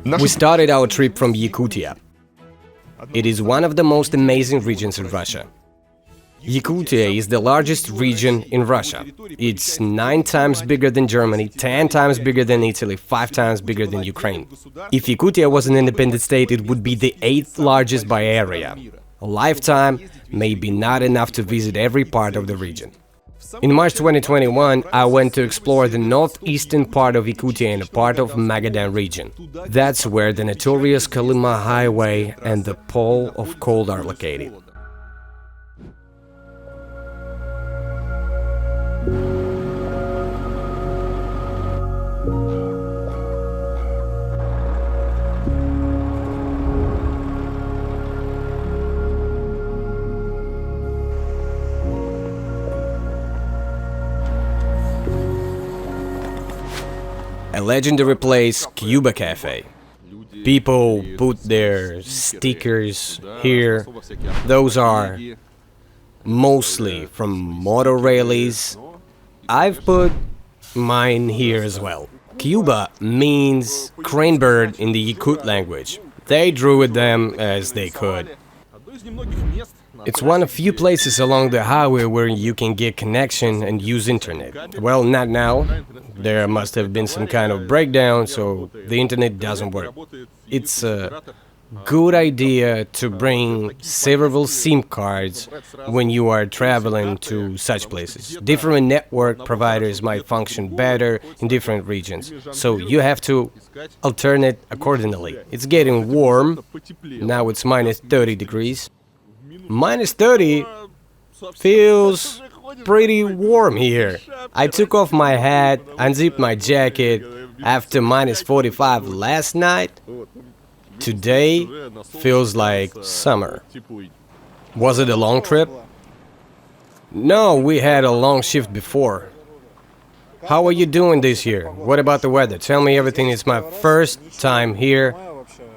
We started our trip from Yakutia. It is one of the most amazing regions in Russia. Yakutia is the largest region in Russia. It's 9 times bigger than Germany, 10 times bigger than Italy, 5 times bigger than Ukraine. If Yakutia was an independent state, it would be the 8th largest by area. A lifetime may be not enough to visit every part of the region. In March 2021, I went to explore the northeastern part of Yakutia and a part of Magadan region. That's where the notorious Kolyma Highway and the Pole of Cold are located. A legendary place, Cuba Cafe. People put their stickers here. Those are mostly from motor rallies. I've put mine here as well. Cuba means crane bird in the Yakut language. They drew it them as they could. It's one of few places along the highway where you can get connection and use internet. Well, not now. There must have been some kind of breakdown, so the internet doesn't work. It's a good idea to bring several SIM cards when you are traveling to such places. Different network providers might function better in different regions, so you have to alternate accordingly. It's getting warm. Now it's minus 30 degrees. Minus 30 feels pretty warm here. I took off my hat, unzipped my jacket after minus 45 last night. Today feels like summer. Was it a long trip? No, we had a long shift before. How are you doing this year? What about the weather? Tell me everything. It's my first time here.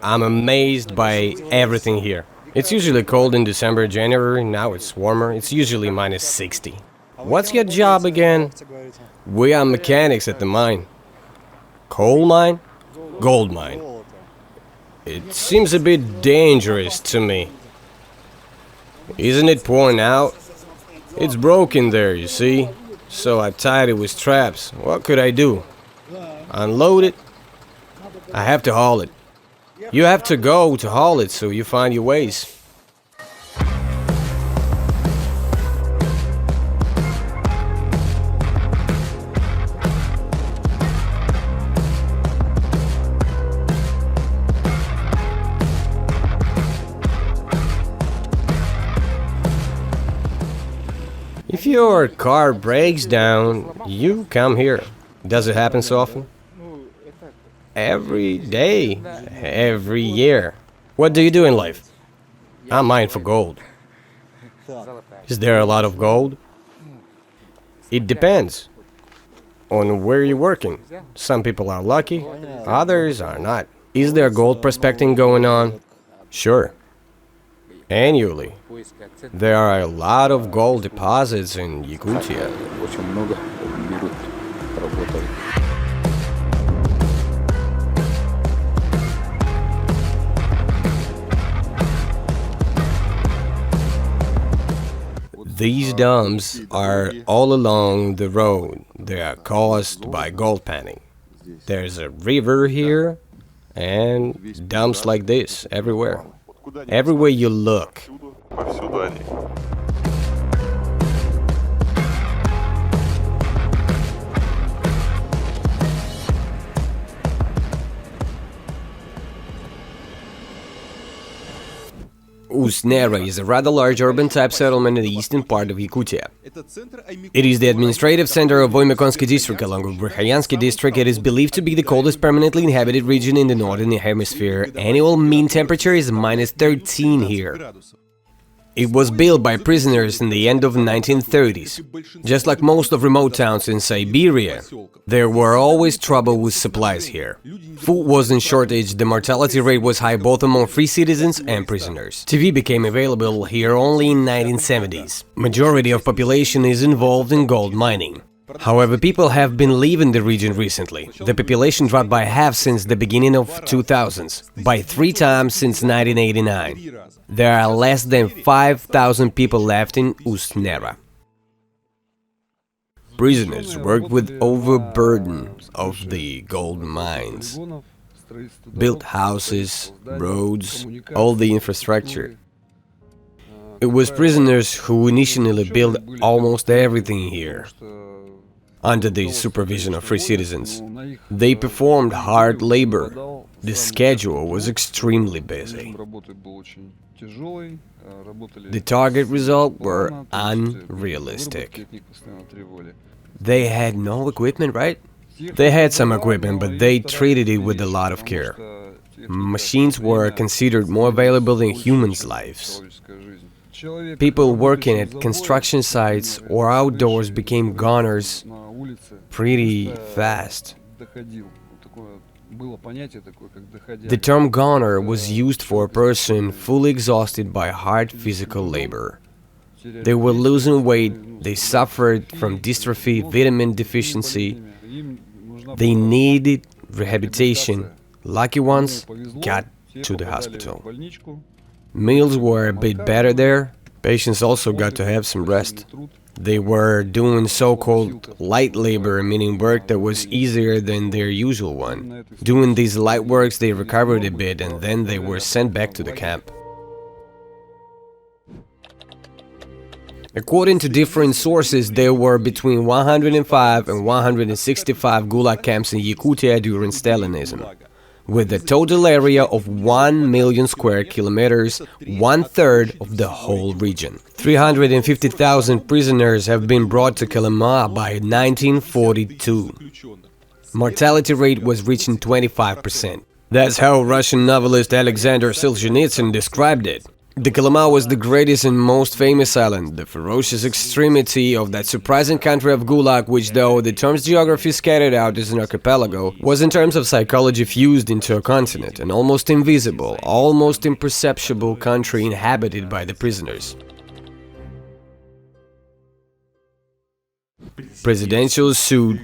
I'm amazed by everything here. It's usually cold in December, January. Now it's warmer. It's usually minus 60. What's your job again? We are mechanics at the mine. Coal mine? Gold mine. It seems a bit dangerous to me. Isn't it pouring out? It's broken there, you see? So I tied it with straps. What could I do? Unload it? I have to haul it. You have to go to haul it, so you find your ways. If your car breaks down, you come here. Does it happen so often? Every day, every year. What do you do in life? I mine for gold. Is there a lot of gold? It depends on where you're working. Some people are lucky, others are not. Is there gold prospecting going on? Sure. Annually. There are a lot of gold deposits in Yakutia. These dumps are all along the road. They are caused by gold panning. There's a river here and dumps like this everywhere. Everywhere you look. Ust-Nera is a rather large urban-type settlement in the eastern part of Yakutia. It is the administrative center of Oymyakonsky district, along with Verkhoyansky district. It is believed to be the coldest permanently inhabited region in the northern hemisphere. Annual mean temperature is minus 13 here. It was built by prisoners in the end of the 1930s. Just like most of remote towns in Siberia, there were always trouble with supplies here. Food was in shortage, the mortality rate was high both among free citizens and prisoners. TV became available here only in 1970s. Majority of population is involved in gold mining. However, people have been leaving the region recently. The population dropped by half since the beginning of 2000s, by 3 times since 1989. There are less than 5,000 people left in Ust-Nera. Prisoners worked with overburden of the gold mines, built houses, roads, all the infrastructure. It was prisoners who initially built almost everything here, under the supervision of free citizens. They performed hard labor. The schedule was extremely busy. The target results were unrealistic. They had no equipment, right? They had some equipment, but they treated it with a lot of care. Machines were considered more valuable than humans' lives. People working at construction sites or outdoors became goners pretty fast. The term goner was used for a person fully exhausted by hard physical labor. They were losing weight, they suffered from dystrophy, vitamin deficiency, they needed rehabilitation. Lucky ones got to the hospital. Meals were a bit better there. Patients also got to have some rest. They were doing so-called light labor, meaning work that was easier than their usual one. Doing these light works, they recovered a bit and then they were sent back to the camp. According to different sources, there were between 105 and 165 Gulag camps in Yakutia during Stalinism, with a total area of 1 million square kilometers, 1/3 of the whole region. 350,000 prisoners have been brought to Kolyma by 1942. Mortality rate was reaching 25%. That's how Russian novelist Alexander Solzhenitsyn described it. The Kolyma was the greatest and most famous island, the ferocious extremity of that surprising country of Gulag, which, though the term's geography scattered out as an archipelago, was in terms of psychology fused into a continent, an almost invisible, almost imperceptible country inhabited by the prisoners. Presidential suite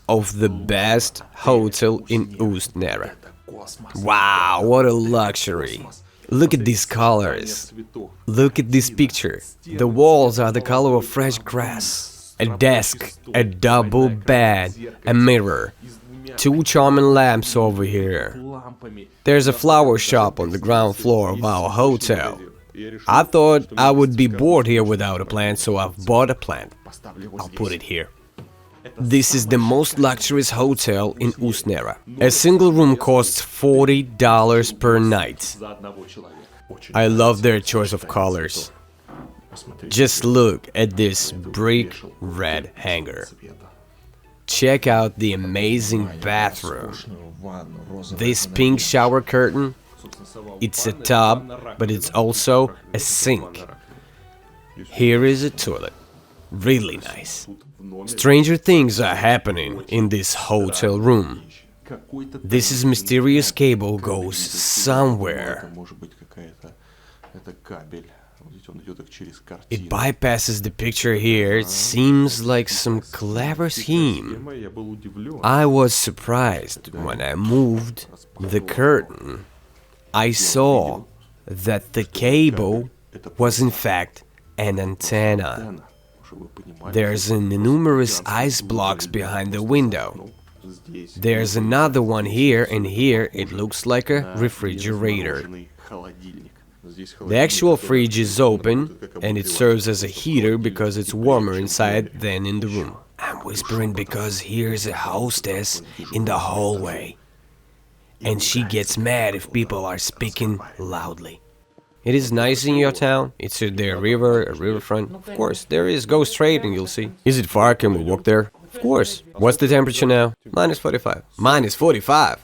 of the best hotel in Ust-Nera. Wow, what a luxury! Look at these colors. Look at this picture. The walls are the color of fresh grass. A desk, a double bed, a mirror, 2 charming lamps over here. There's a flower shop on the ground floor of our hotel. I thought I would be bored here without a plant, so I've bought a plant. I'll put it here. This is the most luxurious hotel in Ust-Nera. A single room costs $40 per night. I love their choice of colors. Just look at this brick red hanger. Check out the amazing bathroom. This pink shower curtain, it's a tub, but it's also a sink. Here is a toilet. Really nice. Stranger things are happening in this hotel room. This mysterious cable goes somewhere. It bypasses the picture here. It seems like some clever scheme. I was surprised when I moved the curtain. I saw that the cable was in fact an antenna. There's numerous ice blocks behind the window. There's another one here, and here it looks like a refrigerator. The actual fridge is open, and it serves as a heater because it's warmer inside than in the room. I'm whispering because here's a hostess in the hallway, and she gets mad if people are speaking loudly. It is nice in your town. It's there a river, a riverfront. Of course, there is. Go straight and you'll see. Is it far? Can we walk there? Of course. What's the temperature now? -45. -45.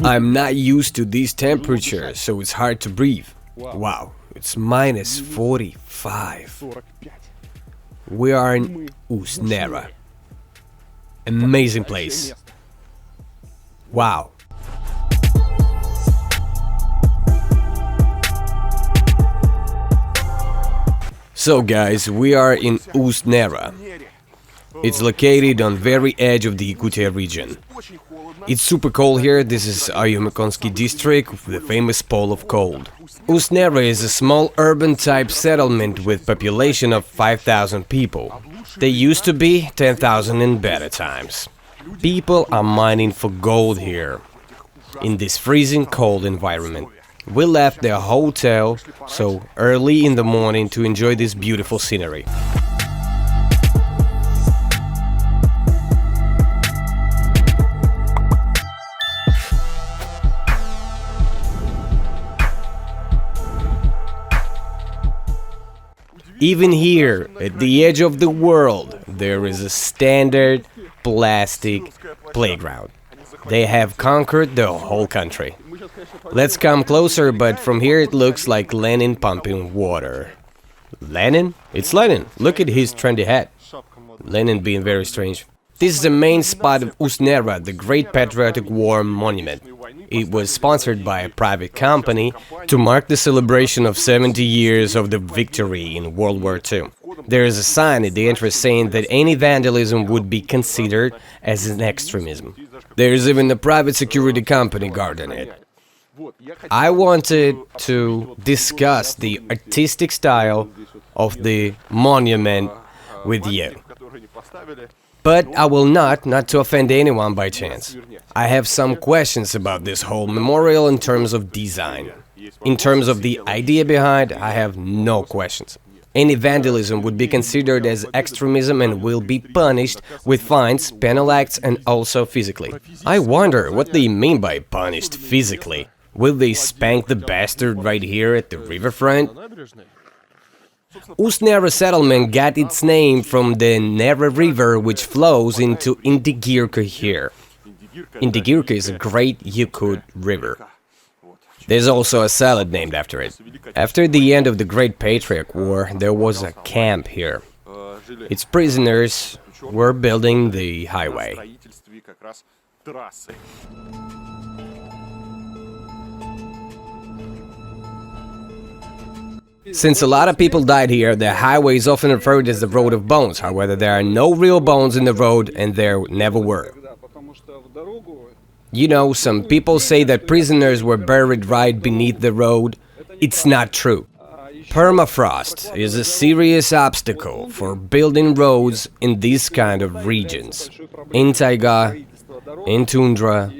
I'm not used to these temperatures, so it's hard to breathe. Wow, it's -45. We are in Ust-Nera. Amazing place. Wow. So guys, we are in Ust-Nera. It's located on very edge of the Yakutia region. It's super cold here. This is Ayumikonsky district, the famous pole of cold. Ust-Nera is a small urban-type settlement with population of 5,000 people. There used to be 10,000 in better times. People are mining for gold here, in this freezing cold environment. We left the hotel so early in the morning to enjoy this beautiful scenery. Even here, at the edge of the world, there is a standard plastic playground. They have conquered the whole country. Let's come closer, but from here it looks like Lenin pumping water. Lenin? It's Lenin. Look at his trendy hat. Lenin being very strange. This is the main spot of Ust-Nera, the Great Patriotic War Monument. It was sponsored by a private company to mark the celebration of 70 years of the victory in World War II. There is a sign at the entrance saying that any vandalism would be considered as an extremism. There is even a private security company guarding it. I wanted to discuss the artistic style of the monument with you. But I will not to offend anyone by chance. I have some questions about this whole memorial in terms of design. In terms of the idea behind, I have no questions. Any vandalism would be considered as extremism and will be punished with fines, penal acts, and also physically. I wonder what they mean by punished physically. Will they spank the bastard right here at the riverfront? Ust-Nera settlement got its name from the Nera River, which flows into Indigirka here. Indigirka is a great Yakut river. There's also a salad named after it. After the end of the Great Patriot War, there was a camp here. Its prisoners were building the highway. Since a lot of people died here, the highway is often referred as the Road of Bones. However, there are no real bones in the road, and there never were. You know, some people say that prisoners were buried right beneath the road. It's not true. Permafrost is a serious obstacle for building roads in these kind of regions. In taiga, in tundra.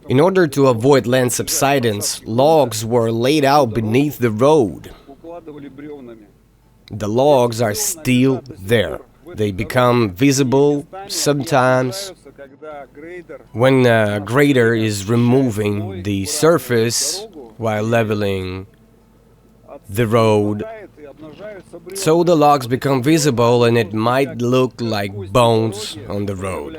In order to avoid land subsidence, logs were laid out beneath the road. The logs are still there. They become visible sometimes when a grader is removing the surface while leveling the road. So the logs become visible and it might look like bones on the road.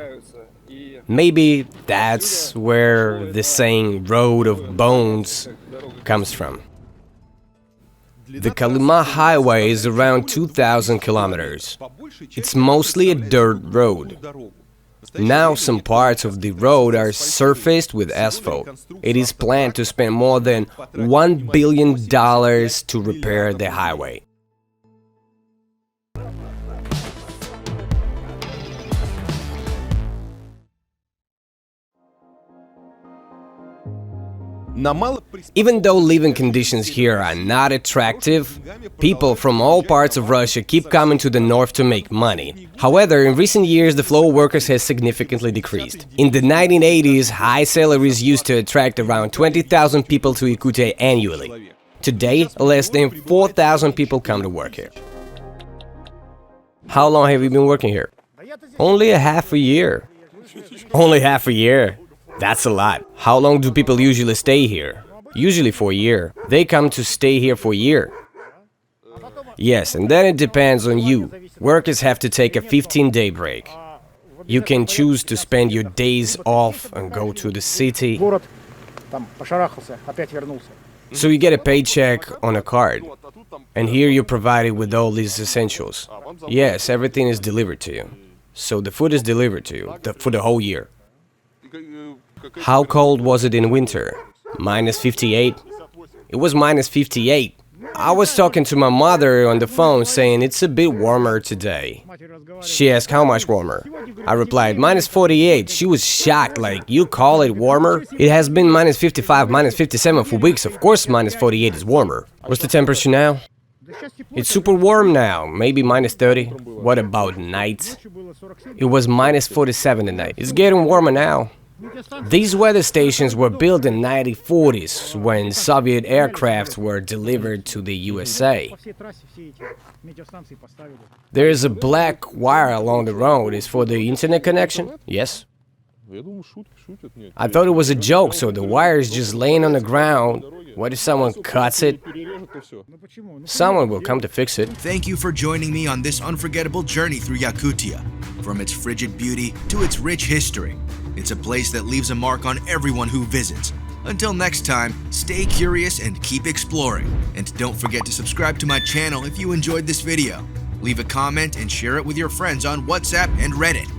Maybe that's where the saying "road of bones" comes from. The Kolyma Highway is around 2,000 kilometers. It's mostly a dirt road. Now some parts of the road are surfaced with asphalt. It is planned to spend more than $1 billion to repair the highway. Even though living conditions here are not attractive, people from all parts of Russia keep coming to the north to make money. However, in recent years, the flow of workers has significantly decreased. In the 1980s, high salaries used to attract around 20,000 people to Yakutia annually. Today, less than 4,000 people come to work here. How long have you been working here? Only a half a year. Only half a year. That's a lot. How long do people usually stay here? Usually for a year. They come to stay here for a year. Yes, and then it depends on you. Workers have to take a 15-day break. You can choose to spend your days off and go to the city. So you get a paycheck on a card. And here you're provided with all these essentials. Yes, everything is delivered to you. So the food is delivered to you for the whole year. How cold was it in winter? -58? It was -58. I was talking to my mother on the phone saying it's a bit warmer today. She asked how much warmer. I replied, -48. She was shocked, like, you call it warmer? It has been -55, -57 for weeks. Of course -48 is warmer. What's the temperature now? It's super warm now, maybe -30. What about night? It was -47 at night. It's getting warmer now. These weather stations were built in 1940s when Soviet aircrafts were delivered to the USA. There is a black wire along the road. Is for the internet connection? Yes. I thought it was a joke, so the wire is just laying on the ground. What if someone cuts it? Someone will come to fix it. Thank you for joining me on this unforgettable journey through Yakutia. From its frigid beauty to its rich history, it's a place that leaves a mark on everyone who visits. Until next time, stay curious and keep exploring. And don't forget to subscribe to my channel if you enjoyed this video. Leave a comment and share it with your friends on WhatsApp and Reddit.